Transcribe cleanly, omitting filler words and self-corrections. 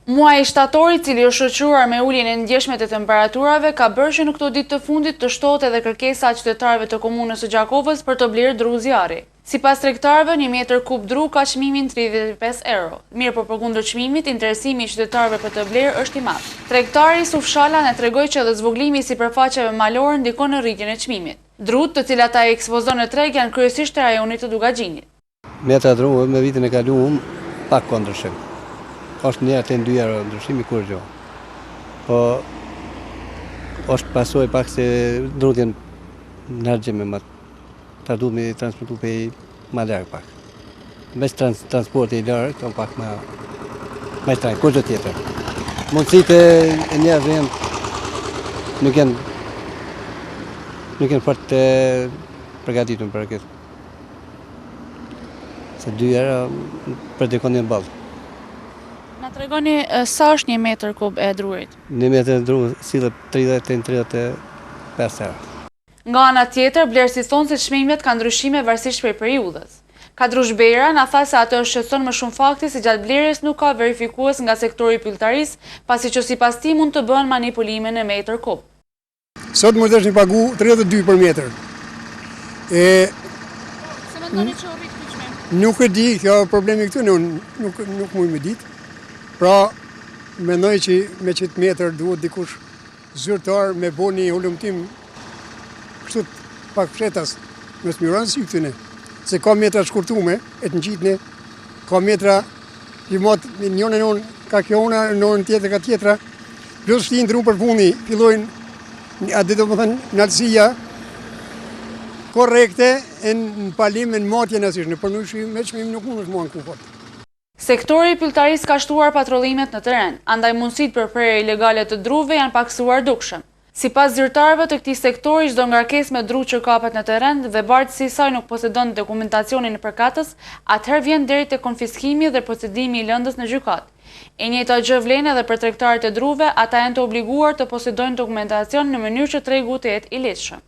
Muaji shtator, i cili është shoqëruar me uljen e ndjeshme të temperaturave, ka bërë që në këto ditë të fundit të shtohet edhe kërkesa e qytetarëve të komunës së Gjakovës për të blerë dru zjarri. Sipas tregtarëve, 1 metër kub dru ka çmimin 35 euro. Mirë, por përkundër çmimit, interesimi i qytetarëve për të blerë është i madh. Tregtari Suf Shala na tregoi që edhe zvoglimi i sipërfaqeve malore ndikon në rritjen e çmimit. Drut, të cilat ai ekspozon në treg, janë kryesisht të rajonit të Dugaxhinit. Metra dru me vitin e kaluar pak ka ndryshim. Është 1 te 2 euro ndryshimi kur gjë. Po është pasojë pak se drut janë nërgjime më ta duhet me transportu pe më larg pak. Me transporti i larg ka pak më streng, kur gjë tjetër. Mundësitë e njerëzve janë nuk janë fort të përgatitur për këtë. Se 2 euro për dikon janë ballë. Na tregoni sa është 1 metër kub e drurit? 1 metër dru sillet 30-35 euro. Nga ana tjetër, blerësit thonë se çmimet kanë ndryshime varësisht prej periudhës. Kadrush Bera na tha se atë shqetëson më shumë fakti se gjatë blerjes nuk ka verifikues nga sektori i pylltarisë, pasi që sipas tij mund të bëhen manipulime në metër kub. Sot më është një pagu 32 për metër. Se mendoni që rrit ky çmim? Nuk e di, kjo problemi këtu nuk mund me ditë. Pra, mendoj që me qëtë metër duhet dikush zyrtar me bo një hulumtim kështu pak fshetas me smiron si këtëne. Se ka metra shkurtume, e të ngjitne, ka metra i mot njën e non ka kjo una, non tjetër ka tjetra, plus shtinë të për fundi, fillojnë atë do më thënë nalësia korekte në palim në matje nësishë, në përnushim me qmim nuk mund është mua në komfort. Sektori i pylltarisë ka shtuar patrollimet në teren, andaj mundësit për prerje ilegale të druve janë paksuar dukshëm. Sipas zyrtarëve të këtij sektori, çdo ngarkesë me dru që kapet në teren dhe bartësi i saj nuk posedon dokumentacionin e përkatës, atëherë vjen deri te konfiskimi dhe procedimi i lëndës në gjykatë. E njëjta gjë vlen edhe për tregtarët e druve, ata janë të obliguar të posedojnë dokumentacion në mënyrë që tregu të jetë i lehtëshëm.